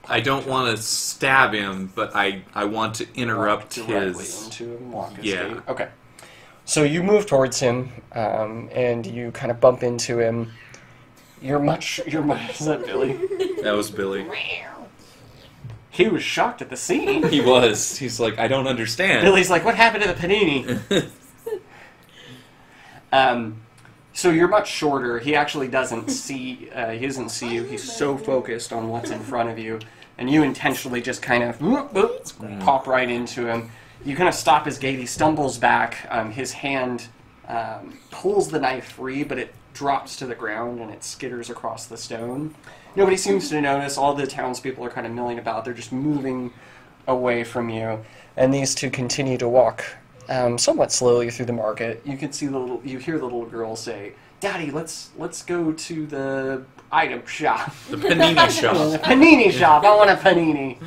I don't want to stab him, but I want to interrupt walk directly his. into him, walk his Yeah. gait. Okay. So you move towards him, and you kind of bump into him. You're much... Is that Billy? That was Billy. He was shocked at the scene. He was. He's like, I don't understand. Billy's like, what happened to the panini? So you're much shorter. He actually doesn't see. He doesn't see you. He's so focused on what's in front of you, and you intentionally just kind of pop right into him. You kind of stop his gait. He stumbles back. His hand pulls the knife free, but it drops to the ground and it skitters across the stone. Nobody seems to notice. All the townspeople are kind of milling about. They're just moving away from you, and these two continue to walk somewhat slowly through the market. You can see you hear the little girl say, "Daddy, let's go to the item shop, The panini shop. the panini shop. I want a panini."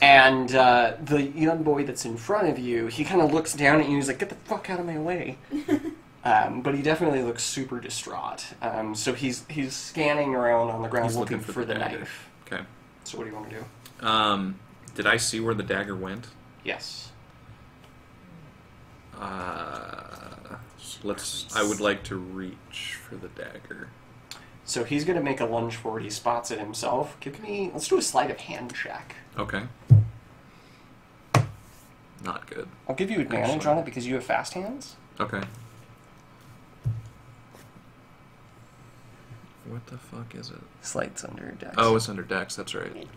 And the young boy that's in front of you, he kind of looks down at you. He's like, "Get the fuck out of my way!" But he definitely looks super distraught. So he's scanning around on the ground He's looking for the dagger. knife. Okay. So what do you want to do? Did I see where the dagger went? Yes. I would like to reach for the dagger. So he's going to make a lunge forward. He spots it himself. Let's do a sleight of hand check. Okay. Not good. I'll give you advantage Actually. on it because you have fast hands. Okay. What the fuck is it? Sleights under dex. Oh, it's under Dex. That's right.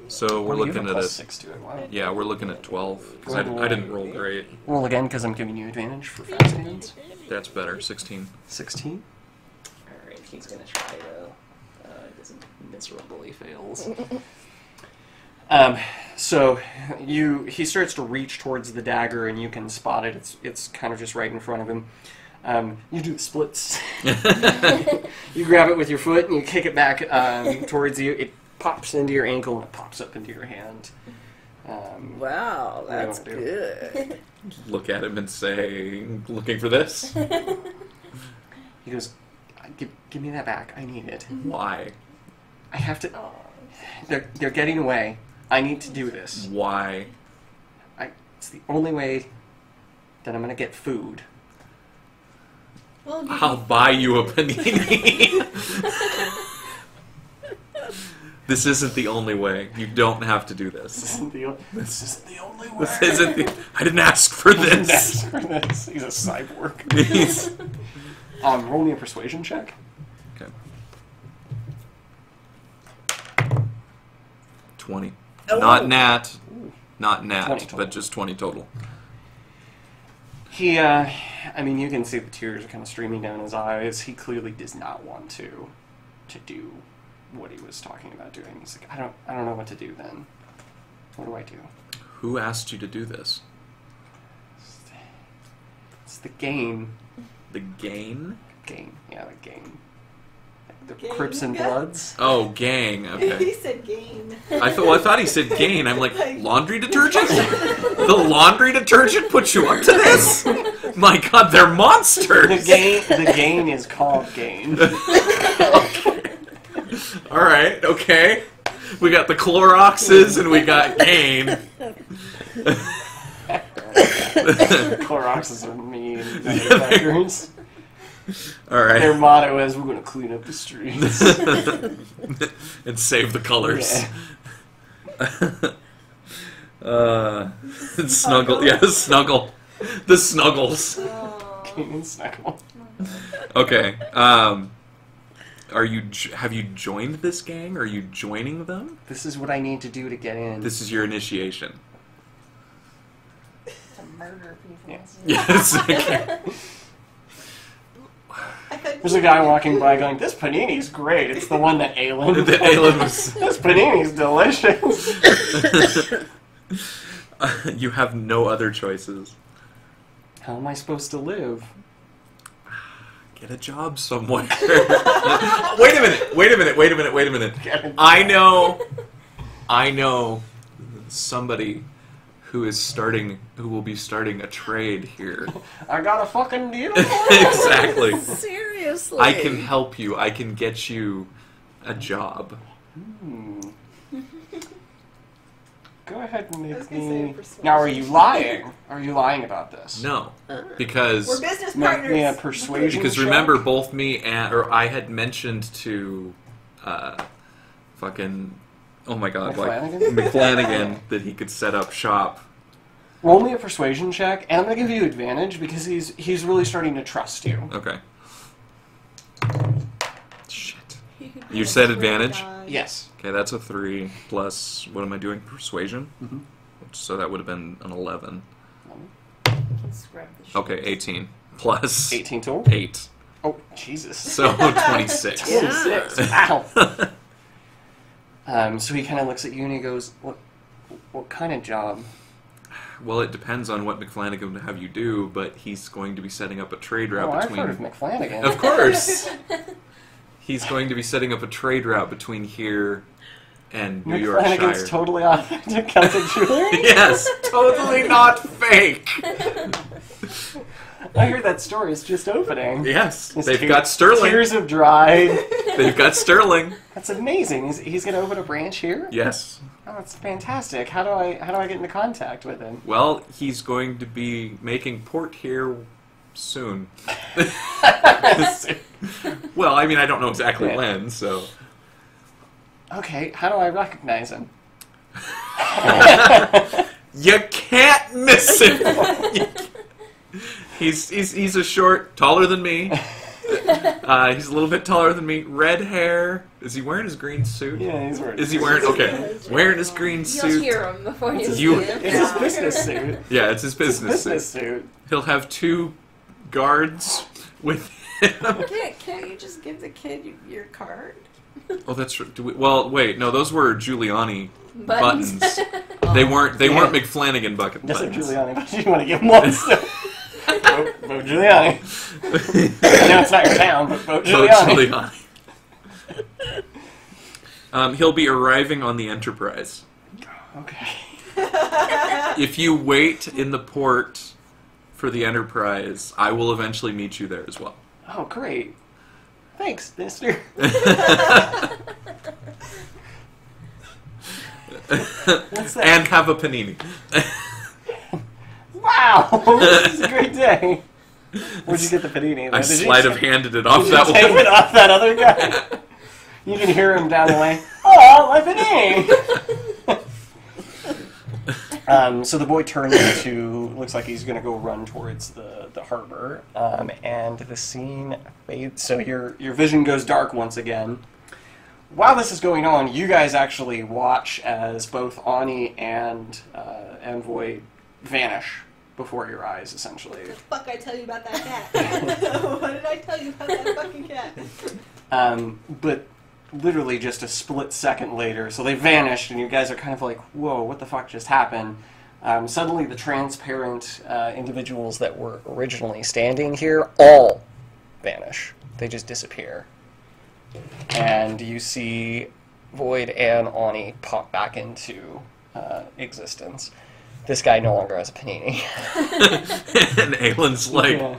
So we're Well, you have looking a at plus a 6 to it. Wow. yeah. We're looking at 12 because I didn't roll great. Roll again because I'm giving you advantage for fast hands. That's better. 16. 16. Alright, he's going to try to... doesn't miserably fails. So he starts to reach towards the dagger and you can spot it. It's kind of just right in front of him. You do the splits. You grab it with your foot and you kick it back towards you. It pops into your ankle and it pops up into your hand. Wow, What do you that's wanna do? good. Look at him and say, "Looking for this? He goes, give me that back. I need it. Why? I have to... They're getting away. I need to do this. Why?" It's the only way that I'm going to get food. Well, I'll buy you a panini. This isn't the only way. You don't have to do This this. isn't the only way. This isn't the. I didn't ask for this. That's for this. He's a cyborg. He's- Roll me a persuasion check. Okay. 20. Oh. Not nat. Not 20 nat, total. but just 20 total. He, you can see the tears are kind of streaming down his eyes. He clearly does not want to do what he was talking about doing. He's like, I don't know what to do then. What do I do? Who asked you to do this? It's the game. The game? Game. Yeah, the game. The Game, Crips and yeah. Bloods. Oh, gang. He Okay. said game. I thought he said gain. I'm like, laundry detergent? The laundry detergent put you up to this? My God, they're monsters. The game is called game. All right, okay. We got the Cloroxes and we got gain. Cloroxes are mean manufacturers. All right. Their motto is, we're going to clean up the streets. And save the colors. Snuggle. Yeah, snuggle. The snuggles. Game and Snuggle. Okay. Have you joined this gang? Are you joining them? This is what I need to do to get in. This is your initiation. To murder people. Yeah. Yes. Okay. There's a guy walking by going, this panini's great. It's the one that Aelin. The Aelin was. This panini's delicious. You have no other choices. How am I supposed to live? Get a job somewhere. Wait a minute. I know somebody who will be starting a trade here. I got a fucking deal. Exactly. Seriously. I can help you. I can get you a job. Go ahead and I was make gonna say me. persuasion. Now, are you lying? Are you lying about this? No, because We're business Make partners. me a persuasion. because check? remember, both me and I had mentioned to fucking oh my god, McFlanagan? like McFlanagan that he could set up shop. Roll me a persuasion check, and I'm gonna give you advantage because he's really starting to trust you. Okay. Shit. You said advantage? Yes. Okay, that's a 3 plus, what am I doing? Persuasion? Mhm. So that would have been an 11. Can scrub the shit. Okay, 18 plus 18 total. 8. Oh, Jesus. So 26. 26. Wow. So he kind of looks at you and he goes, "What kind of job?" Well, it depends on what McFlanagan would have you do, but he's going to be setting up a trade route Oh, I've between... heard of McFlanagan. Of course! He's going to be setting up a trade route between here and New McFlanagan's Yorkshire. totally authentic Celtic jewelry. Yes! Totally not fake! I heard that store is just opening. Yes, His they've got sterling. Tears have dried. They've got sterling. That's amazing. He's going to open a branch here? Yes. Oh, that's fantastic. How do I get into contact with him? Well, he's going to be making port here soon. Well, I mean, I don't know exactly Yeah. when, so... Okay, how do I recognize him? You can't miss him! He's a short, taller than me. He's a little bit taller than me. Red hair. Is he wearing his green suit? Yeah, he's wearing. Is he wearing... Okay. Wearing his green You'll suit. hear him before you see You- him. It's his business suit. Yeah, it's his business Business suit. suit. He'll have 2 guards with him. Can't you just give the kid your card? Oh, that's true. Well, wait. No, those were Giuliani Buttons. buttons. They weren't McFlanagan bucket Yes, buttons. Giuliani, but you want to give him one, so... Vote Giuliani. I know it's not your town, but vote Vote Giuliani. Giuliani. He'll be arriving on the Enterprise. Okay. If you wait in the port for the Enterprise, I will eventually meet you there as well. Oh, great. Thanks, mister. What's that? And have a panini. Wow, this is a great day. Where'd you get the panini? I Did you sleight of handed it off Did you that take one. it off that other guy? You can hear him down the way. Oh, my panini! So the boy turns into, looks like he's going to go run towards the harbor, and the scene fades. So your vision goes dark once again. While this is going on, you guys actually watch as both Ani and Envoy vanish before your eyes, essentially. The fuck I tell you about that cat? What did I tell you about that fucking cat? But literally just a split second later, so they vanished, and you guys are kind of like, whoa, what the fuck just happened? Suddenly the transparent individuals that were originally standing here all vanish. They just disappear. And you see Void and Ani pop back into existence. This guy no longer has a panini. And Aylin's like, Yeah.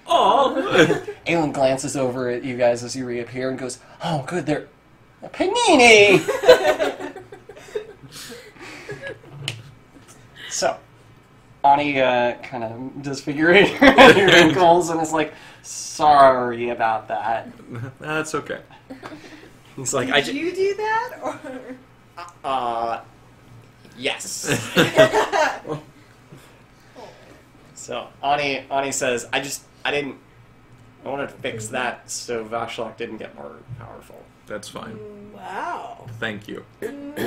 oh. Aelin glances over at you guys as you reappear and goes, "Oh, good, they're a panini." So, Ani kind of does figure eight around your ankles and is like, "Sorry about that." That's okay. He's like, Did you do that, or yes." So Ani says, I wanted to fix that so Vashlok didn't get more powerful. That's fine. Wow. Thank you.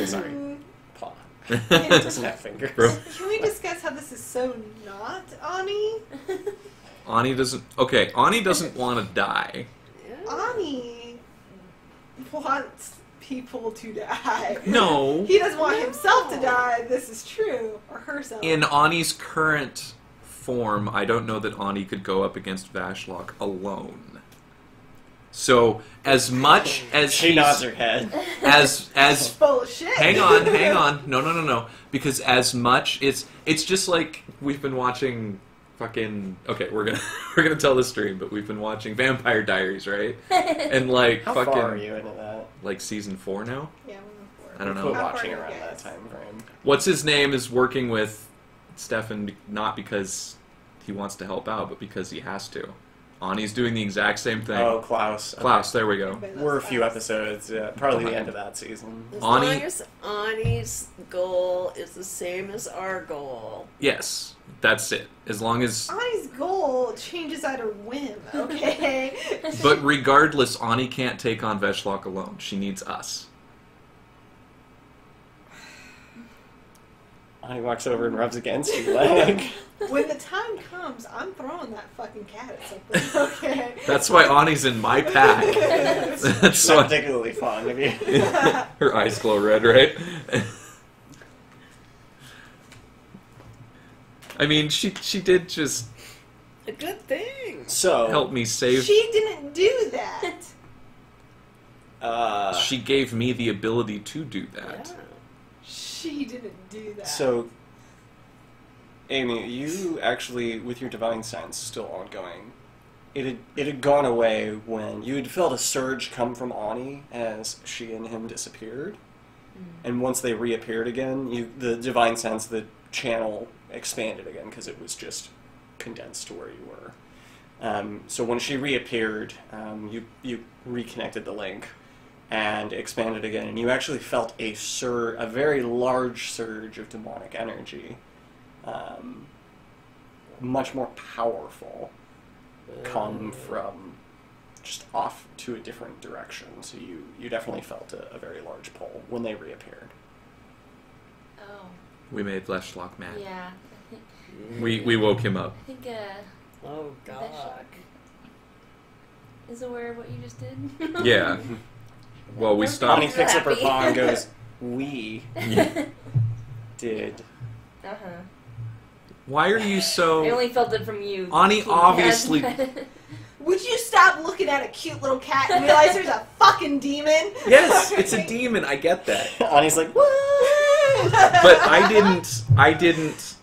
Sorry. Paw. Doesn't have fingers. Bro. can we discuss how this is so not Ani? Ani doesn't... Okay, Ani doesn't want to die. Ani wants people to die. No. He doesn't want himself to die. This is true, or herself. In Ani's current form, I don't know that Ani could go up against Vashlok alone. So as much as She nods her head. as Full of shit. hang on. No. Because as much it's just like we've been watching fucking we're gonna tell the stream, but we've been watching Vampire Diaries, right? And like How fucking far are you into that? like season 4 now. Yeah, we're I don't Quit know. watching How far are around you that guys? time frame. What's his name is working with Stefan not because he wants to help out, but because he has to. Ani's doing the exact same thing. Oh, Klaus. Okay. Klaus, there we go. We're a few episodes, probably the end of that season. As Ani- long as Ani's goal is the same as our goal. Yes, that's it. As long as, Ani's goal changes at her whim, okay? but regardless, Ani can't take on Veshlock alone. She needs us. Ani walks over and rubs against your leg. When the time comes, I'm throwing that fucking cat at something, okay? That's why Ani's in my pack. That's Not why particularly fond of you. her eyes glow red, right? I mean, she did just A good thing. So, help me save. She didn't do that. She gave me the ability to do that. Yeah. She didn't do that. so, Amy, you actually, with your divine sense still ongoing, it had gone away when you had felt a surge come from Ani as she and him disappeared, and once they reappeared again, the divine sense, the channel expanded again because it was just condensed to where you were. So when she reappeared, you reconnected the link and expanded again, and you actually felt a very large surge of demonic energy, much more powerful, come from just off to a different direction. So you definitely felt a very large pull when they reappeared. Oh, We made Veshlock mad. yeah. We woke him up. I think Oh, God. is aware of what you just did. Yeah. Well, we Don't stopped. Ani be picks up her happy. paw and goes, "We did." Uh-huh. Why are you I so? only felt it from you. Ani King obviously- Cat. Would you stop looking at a cute little cat and realize there's a fucking demon? Yes, it's a demon. I get that. Ani's like, "What?" But I didn't.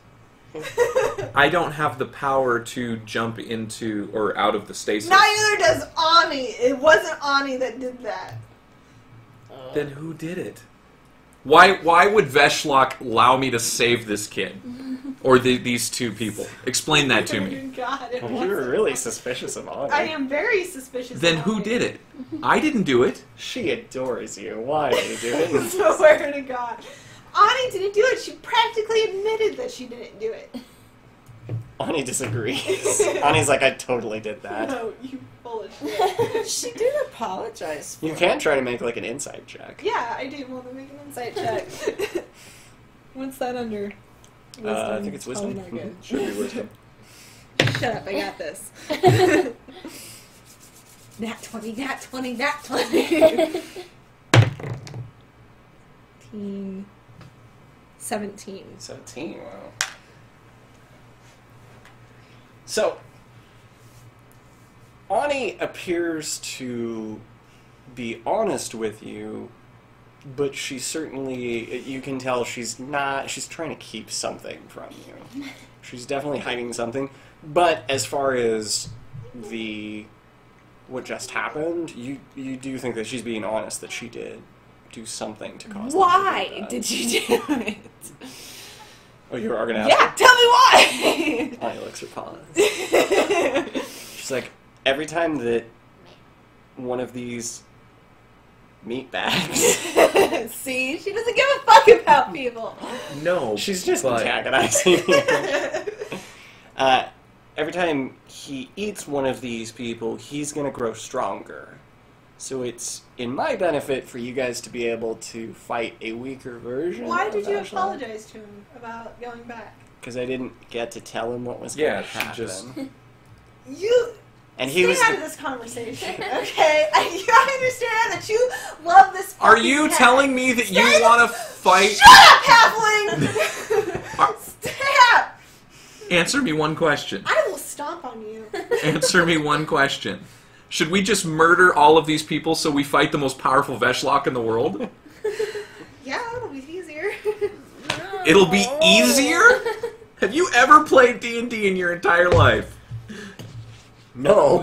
I don't have the power to jump into or out of the stasis. Neither does Ani. It wasn't Ani that did that. Then who did it? Why would Veshlock allow me to save this kid? Or these two people? Explain that to me. God, it Well, wasn't. you're really suspicious of Ani. I am very suspicious. Then of who Ani. did it? I didn't do it. She adores you. Why are you doing this? Swear to God. Ani didn't do it. She practically admitted that she didn't do it. Ani disagrees. Ani's like, I totally did that. No, you full of shit. She did apologize for You can try to make like an insight check. Yeah, I do want to make an insight check. What's that under? I think it's wisdom. Oh, not good. Should be wisdom. Shut up, I got this. Nat 20, nat 20, nat 20. 17. 17, wow. So, Ani appears to be honest with you, but she certainly, you can tell she's trying to keep something from you. She's definitely hiding something, but as far as what just happened, you do think that she's being honest, that she did do something to cause them to do Why that. did you do it? Oh, you are gonna ask? Yeah, tell me why! Ani licks her paws. She's like, every time that one of these meat bags, See, she doesn't give a fuck about people. No. she's just but- antagonizing you. Every time he eats one of these people, he's gonna grow stronger. So it's in my benefit for you guys to be able to fight a weaker version. Why of did you Ashley. apologize to him about going back? Because I didn't get to tell him what was Yeah, going to she happen. just- You And he stay was out of this conversation, okay? I understand that you love this. Are fucking you cat. telling me that you Stay want to fight? Shut up, halfling! Stop! Answer me one question. I will stomp on you. Answer me one question. Should we just murder all of these people so we fight the most powerful Veshlock in the world? Yeah, it'll be easier. It'll be easier? Have you ever played D&D in your entire life? No.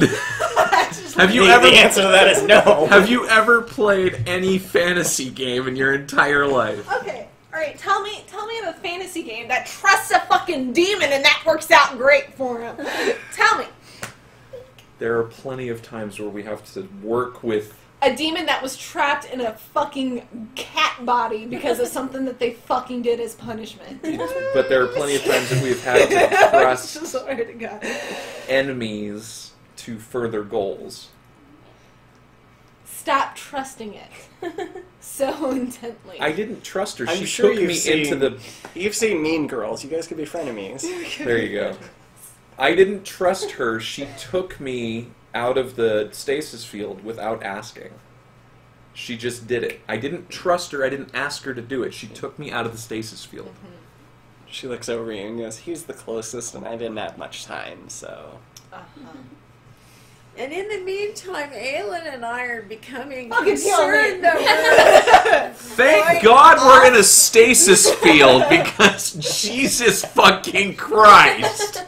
Have you the ever? The answer to that is no. Have you ever played any fantasy game in your entire life? Okay, alright, tell me of a fantasy game that trusts a fucking demon and that works out great for him. Tell me. There are plenty of times where we have to work with... A demon that was trapped in a fucking cat body because of something that they fucking did as punishment. But there are plenty of times that we've had to trust Swear to God. enemies to further goals. Stop trusting it so intently. I didn't trust her. I'm She sure took you've me seen- into the... You've seen Mean Girls. You guys could be frenemies. There you go. I didn't trust her. She took me out of the stasis field without asking. She just did it. I didn't trust her. I didn't ask her to do it. She took me out of the stasis field. She looks over you and goes, "He's the closest, and I didn't have much time, so." And in the meantime, Aelin and I are becoming Fucking kill me. concerned that Thank God we're in a stasis field because Jesus fucking Christ.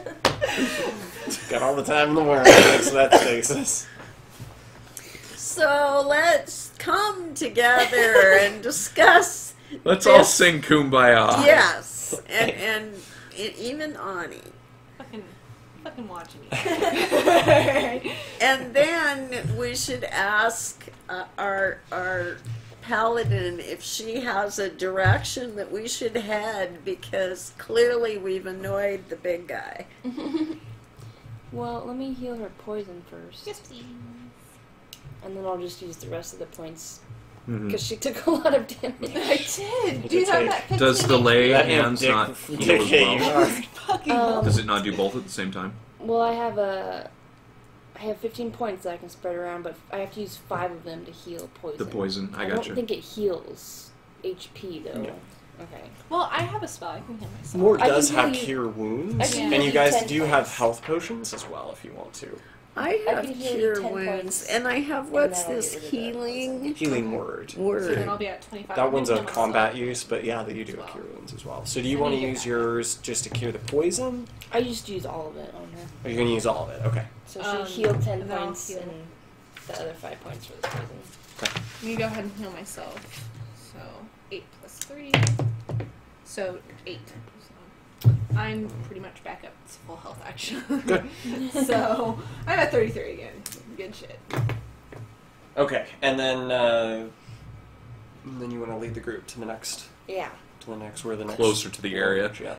Got all the time in the world next to that stasis. So let's come together and discuss. Let's all this. sing Kumbaya. Yes, and even Ani. Fucking watching you. And then we should ask our paladin if she has a direction that we should head, because clearly we've annoyed the big guy. Well, let me heal her poison first. Yes, please. And then I'll just use the rest of the points. Mhm. Because she took a lot of damage. I did. Do you have that 15? Does the lay That hands dick- not heal dick as hit you well? hard. Fucking Does it not do both at the same time? Well, I have 15 points that I can spread around, but I have to use 5 of them to heal poison. The poison, I I gotcha. don't think it heals HP, though. No. Okay. Well, I have a spell. I can heal myself. Moore I does can have heal you- cure wounds, I can and heal you you guys 10 do have points. health potions as well if you want to. I have can heal you cure 10 wounds, points, and I have and what's then I'll this get rid of that healing Healing word. So then word? I'll be at 25. That one's a Heal myself. combat use, but yeah, you do have cure wounds as well. So do you I want to need to use get yours just to cure the poison? I just use all of it on her. Or are you going to use all of it? Okay. So she healed 10 and then I'll points heal. and the other 5 points for the poison. Let me go ahead and heal myself. So 8 plus 3. So 8. So I'm pretty much back up to full health, actually. Good. So I'm at 33 again. Good shit. Okay, and then you want to lead the group to the next, Yeah. where the next Closer to the area. Yeah.